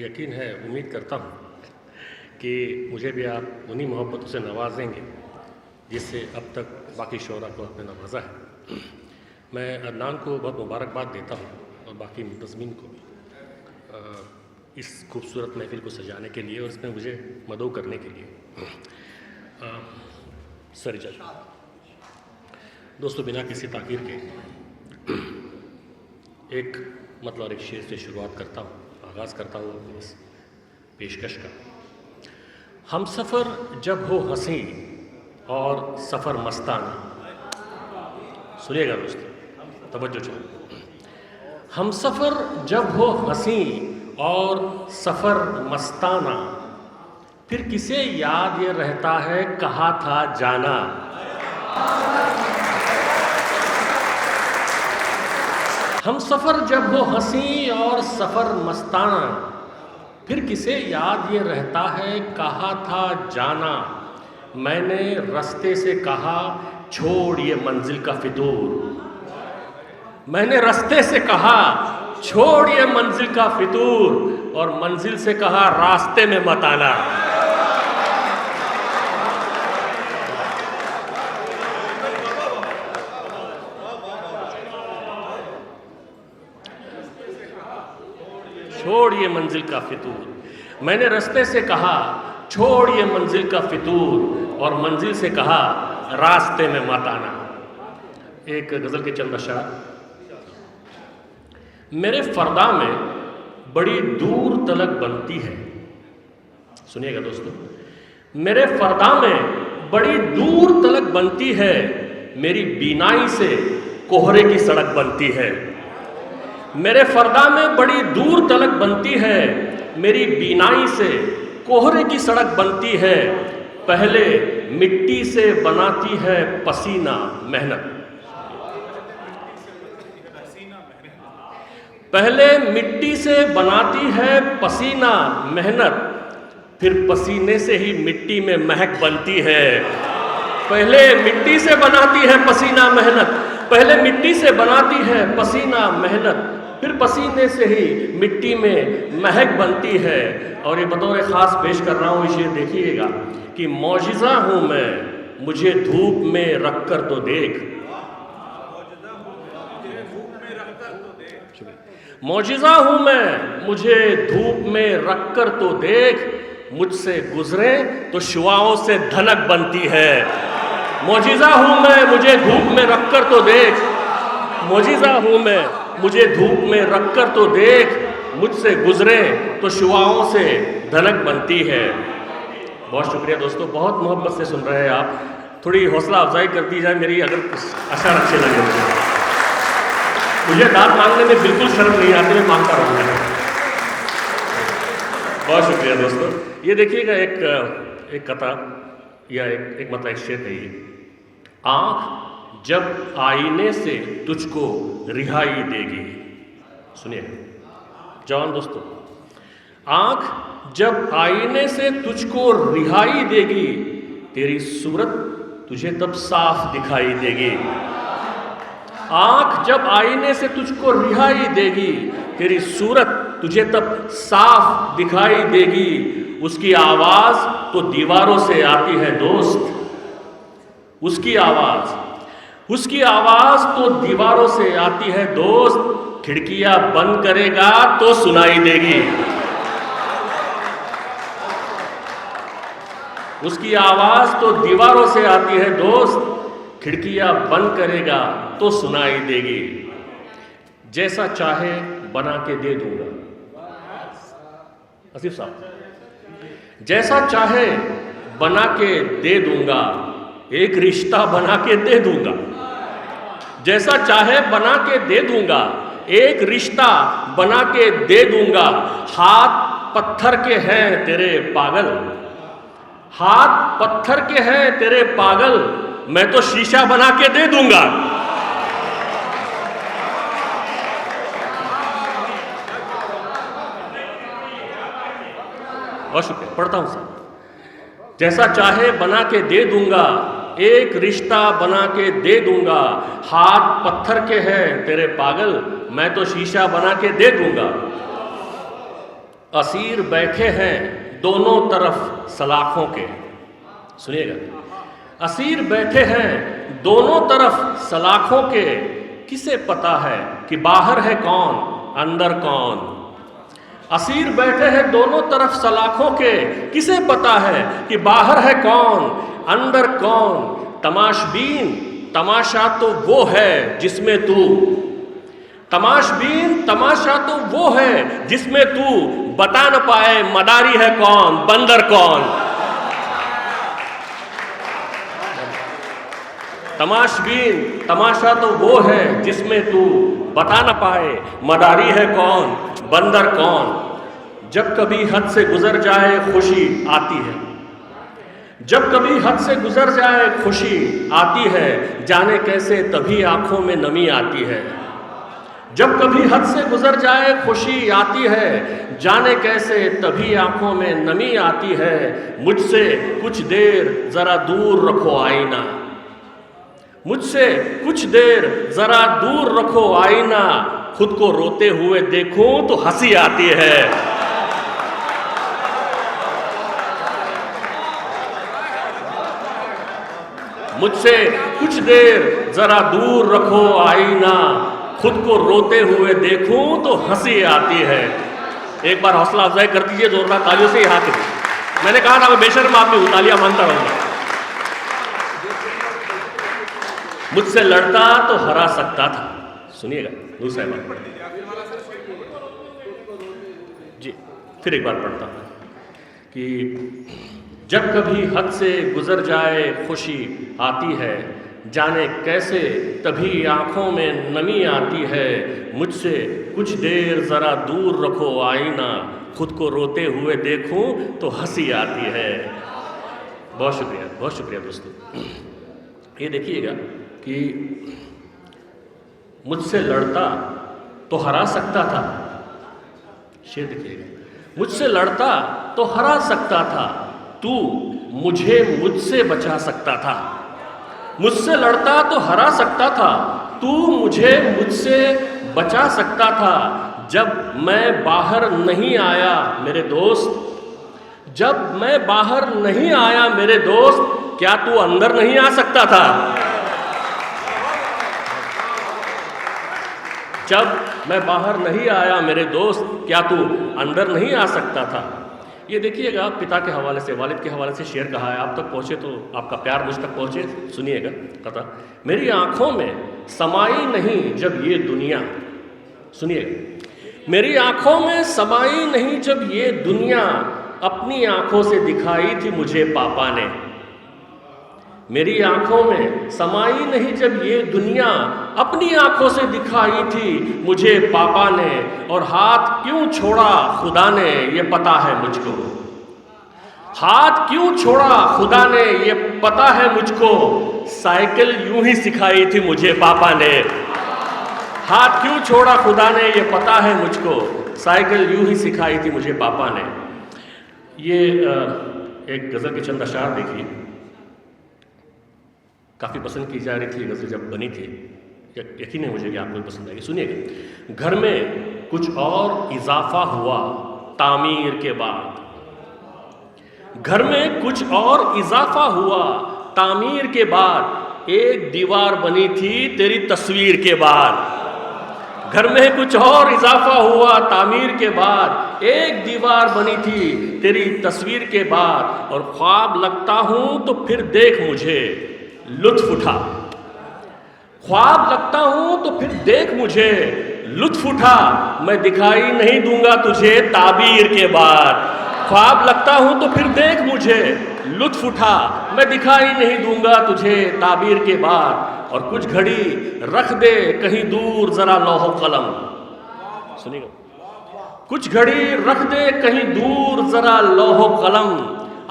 यकीन है, उम्मीद करता हूँ कि मुझे भी आप उन्हीं मोहब्बतों से नवाजेंगे जिससे अब तक बाकी शोरा को आपने नवाजा है। मैं अदनान को बहुत मुबारकबाद देता हूँ और बाकी मुंतज़मीन को भी इस खूबसूरत महफिल को सजाने के लिए और इसमें मुझे मदद करने के लिए। सर दोस्तों, बिना किसी ताक़ीर के एक मतलब एक शेर से शुरुआत करता हूँ, आगाज़ करता हूँ अपनी इस पेशकश का। हम सफ़र जब हो हंसी और सफ़र मस्ताना। सुनिएगा दोस्तों, तवज्जो चाहिए। हम सफ़र जब हो हंसी और सफ़र मस्ताना, फिर किसे याद ये रहता है कहा था जाना। हम सफ़र जब हो हंसी और सफ़र मस्ताना, फिर किसे याद ये रहता है कहा था जाना। मैंने रास्ते से कहा छोड़ ये मंजिल का फितूर। मैंने रास्ते से कहा छोड़ ये मंजिल का फितूर और मंजिल से कहा रास्ते में मत आना। छोड़ ये मंजिल का फितूर। मैंने रास्ते से कहा छोड़ ये मंजिल का फितूर और मंजिल से कहा रास्ते में मत आना। एक गज़ल के चंद अशआर। मेरे फ़र्दा में बड़ी दूर तलक बनती है। सुनिएगा दोस्तों, मेरे फ़र्दा में बड़ी दूर तलक बनती है, मेरी बीनाई से कोहरे की सड़क बनती है। मेरे फ़र्दा में बड़ी दूर तलक बनती है, मेरी बीनाई से कोहरे की सड़क बनती है। पहले मिट्टी से बनाती है पसीना मेहनत। पहले मिट्टी से बनाती है पसीना मेहनत, फिर पसीने से ही मिट्टी में महक बनती है। पहले मिट्टी से बनाती है पसीना मेहनत, पहले मिट्टी से बनाती है पसीना मेहनत, फिर पसीने से ही मिट्टी में महक बनती है। और ये बतौर ख़ास पेश कर रहा हूँ, इसे देखिएगा कि मौजिज़ा हूँ मैं, मुझे धूप में रख कर तो देख। मौजिज़ा हूँ मैं, मुझे धूप में रख कर तो देख, मुझसे गुजरे तो शुआओं से धनक बनती है। मौजिज़ा हूँ मैं, मुझे धूप में रख कर तो देख। मौजिज़ा हूँ मैं, मुझे धूप में रख कर तो देख, मुझसे गुजरे तो शुआओं से धनक बनती है। बहुत शुक्रिया दोस्तों, बहुत मोहब्बत से सुन रहे हैं आप। थोड़ी हौसला अफजाई कर दी जाए मेरी, अगर अशआर अच्छे लगे। मुझे दाद मांगने में बिल्कुल शर्म नहीं आती, मैं मांगता रहूँगा। बहुत शुक्रिया दोस्तों। ये देखिएगा एक कथा या एक मतलब एक शेर है ये। आँख जब आईने से तुझको रिहाई देगी। सुनिए जवान दोस्तों, आँख जब आईने से तुझको रिहाई देगी, तेरी सूरत तुझे तब साफ दिखाई देगी। आँख जब आईने से तुझको रिहाई देगी, तेरी सूरत तुझे तब साफ दिखाई देगी। उसकी आवाज़ तो दीवारों से आती है दोस्त। उसकी आवाज़ तो दीवारों से आती है दोस्त। खिड़कियां बंद करेगा तो सुनाई देगी। उसकी आवाज़ तो दीवारों से आती है दोस्त। खिड़कियां बंद करेगा तो सुनाई देगी। जैसा चाहे बना के दे दूंगा। आसिफ साहब, जैसा चाहे बना के दे दूंगा, एक रिश्ता बना के दे दूंगा। जैसा चाहे बना के दे दूंगा, एक रिश्ता बना के दे दूंगा। हाथ पत्थर के हैं तेरे पागल, हाथ पत्थर के हैं तेरे पागल, मैं तो शीशा बना के दे दूंगा। बहुत शुक्रिया, पढ़ता हूं सर। जैसा चाहे बना के दे दूंगा, एक रिश्ता बना के दे दूंगा। हाथ पत्थर के हैं तेरे पागल, मैं तो शीशा बना के दे दूंगा। असीर बैठे हैं दोनों तरफ सलाखों के। सुनिएगा, असीर बैठे हैं दोनों तरफ सलाखों के, किसे पता है कि बाहर है कौन अंदर कौन। असीर बैठे हैं दोनों तरफ सलाखों के, किसे पता है कि बाहर है कौन अंदर कौन। तमाशबीन तमाशा तो वो है जिसमें तू, तमाशबीन तमाशा तो वो है जिसमें तू बता न पाए मदारी है कौन बंदर कौन। तमाशबीन तमाशा तो वो है जिसमें तू बता न पाए मदारी है कौन बंदर कौन। जब कभी हद से गुजर जाए खुशी आती है, जब कभी हद से गुजर जाए खुशी आती है, जाने कैसे तभी आंखों में नमी आती है। जब कभी हद से गुजर जाए खुशी आती है, जाने कैसे तभी आंखों में नमी आती है। मुझसे कुछ देर जरा दूर रखो आईना, मुझसे कुछ देर जरा दूर रखो आईना, खुद को रोते हुए देखूं तो हंसी आती है। मुझसे कुछ देर जरा दूर रखो आईना, खुद को रोते हुए देखूं तो हंसी आती है। एक बार हौसला अफजाई कर दीजिए जोरदार तालियों से यहाँ के। मैंने कहा था मैं बेशर्म आदमी हूं, तालियां मानता रहूंगा। मुझसे लड़ता तो हरा सकता था। सुनिएगा दूसरा बार जी, फिर एक बार पढ़ता हूं कि जब कभी हद से गुजर जाए खुशी आती है, जाने कैसे तभी आंखों में नमी आती है। मुझसे कुछ देर जरा दूर रखो आईना, खुद को रोते हुए देखूं तो हंसी आती है। बहुत शुक्रिया दोस्तों। ये देखिएगा कि मुझसे लड़ता तो हरा सकता था। शेर देखिएगा, मुझसे लड़ता तो हरा सकता था, तू मुझे मुझसे बचा सकता था। मुझसे लड़ता तो हरा सकता था, तू मुझे मुझसे बचा सकता था। जब मैं बाहर नहीं आया मेरे दोस्त, जब मैं बाहर नहीं आया मेरे दोस्त, क्या तू अंदर नहीं आ सकता था। जब मैं बाहर नहीं आया मेरे दोस्त, क्या तू अंदर नहीं आ सकता था। ये देखिएगा, पिता के हवाले से वालिद के हवाले से शेर कहा है। आप तक पहुँचे तो आपका प्यार मुझ तक पहुँचे। सुनिएगा कथा, मेरी आँखों में समाई नहीं जब ये दुनिया। सुनिएगा, मेरी आँखों में समाई नहीं जब ये दुनिया, अपनी आँखों से दिखाई थी मुझे पापा ने। मेरी आँखों में समाई नहीं जब ये दुनिया, अपनी आँखों से दिखाई थी मुझे पापा ने। और हाथ क्यों छोड़ा खुदा ने ये पता है मुझको, हाथ क्यों छोड़ा खुदा ने ये पता है मुझको। साइकिल यूं ही सिखाई थी मुझे पापा ने। हाथ क्यों छोड़ा खुदा ने ये पता है मुझको, साइकिल यूं ही सिखाई थी मुझे पापा ने। ये एक गज़ल के चंद अशार देखिए, काफ़ी पसंद की जा रही थी गज़ल जब बनी थी। यकीन है मुझे कि आपको पसंद आएगी। सुनिएगा, घर में कुछ और इजाफा हुआ तामीर के बाद, घर में कुछ और इजाफा हुआ तामीर के बाद, एक दीवार बनी थी तेरी तस्वीर के बाद। घर में कुछ और इजाफा हुआ तामीर के बाद, एक दीवार बनी थी तेरी तस्वीर के बाद। और ख्वाब लगता हूं तो फिर देख मुझे लुत्फ उठा, ख्वाब लगता हूं तो फिर देख मुझे लुत्फ उठा। मैं दिखाई नहीं दूंगा तुझे ताबीर के बाद। ख्वाब लगता हूं तो फिर देख मुझे लुत्फ उठा, मैं दिखाई नहीं दूंगा तुझे ताबीर के बाद। और कुछ घड़ी रख दे कहीं दूर जरा लौहो कलम। सुनिएगा, कुछ घड़ी रख दे कहीं दूर जरा लौहो कलम,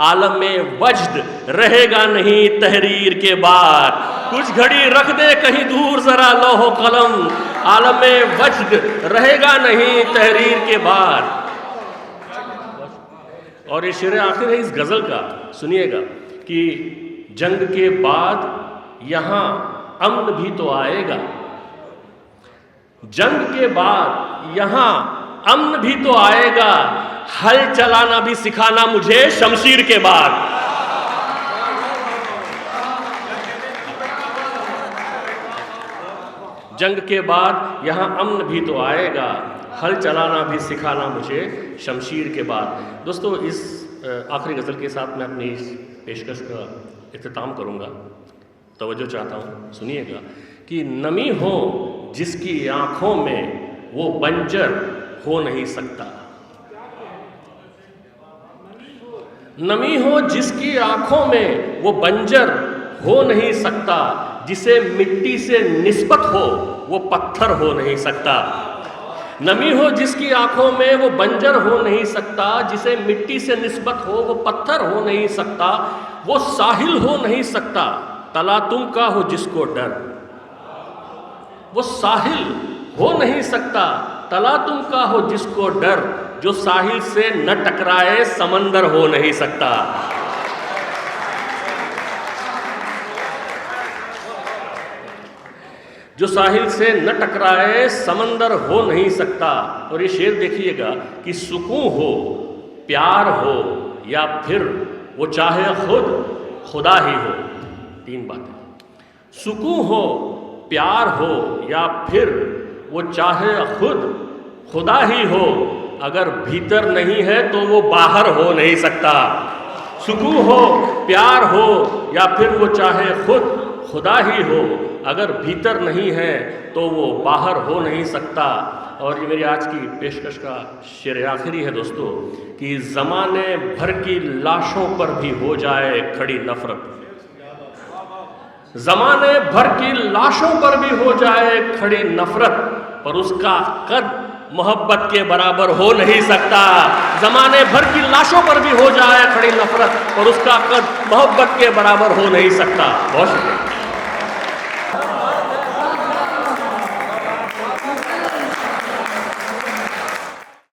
आलम में वज्द रहेगा नहीं तहरीर के बाद। कुछ घड़ी रख दे कहीं दूर जरा लौहो कलम, आलम में वज्द रहेगा नहीं तहरीर के बाद। और ये शेर आखिर है इस गज़ल का। सुनिएगा कि जंग के बाद यहाँ अमन भी तो आएगा, जंग के बाद यहाँ अमन भी तो आएगा। हल चलाना भी सिखाना मुझे शमशीर के बाद। जंग के बाद यहां अमन भी तो आएगा, हल चलाना भी सिखाना मुझे शमशीर के बाद। दोस्तों, इस आखिरी गज़ल के साथ मैं अपनी इस पेशकश का इख्तिताम करूंगा। तवज्जो चाहता हूं, सुनिएगा कि नमी हो जिसकी आंखों में वो बंजर हो नहीं सकता। नमी हो जिसकी आंखों में वो बंजर हो नहीं सकता, जिसे मिट्टी से निस्बत हो वो पत्थर हो नहीं सकता। नमी हो जिसकी आंखों में वो बंजर हो नहीं सकता, जिसे मिट्टी से निस्बत हो वो पत्थर हो नहीं सकता। वो साहिल हो नहीं सकता, तला तुम का हो जिसको डर। वो साहिल हो नहीं सकता, तला तुम का हो जिसको डर। जो साहिल से न टकराए समंदर हो नहीं सकता। जो साहिल से न टकराए समंदर हो नहीं सकता। और ये शेर देखिएगा कि सुकून हो, प्यार हो, या फिर वो चाहे खुद खुदा ही हो। तीन बातें, सुकून हो, प्यार हो, या फिर वो चाहे खुद खुदा ही हो। अगर भीतर नहीं है तो वो बाहर हो नहीं सकता। सुकून हो, प्यार हो, या फिर वो चाहे खुद खुदा ही हो। अगर भीतर नहीं है तो वो बाहर हो नहीं सकता। और ये मेरी आज की पेशकश का शेर आखिरी है दोस्तों, कि ज़माने भर की लाशों पर भी हो जाए खड़ी नफरत। ज़माने भर की लाशों पर भी हो जाए खड़ी नफरत, पर उसका कद मोहब्बत के बराबर हो नहीं सकता। ज़माने भर की लाशों पर भी हो जाए खड़ी नफरत, और उसका कद मोहब्बत के बराबर हो नहीं सकता। बहुत शुक्रिया।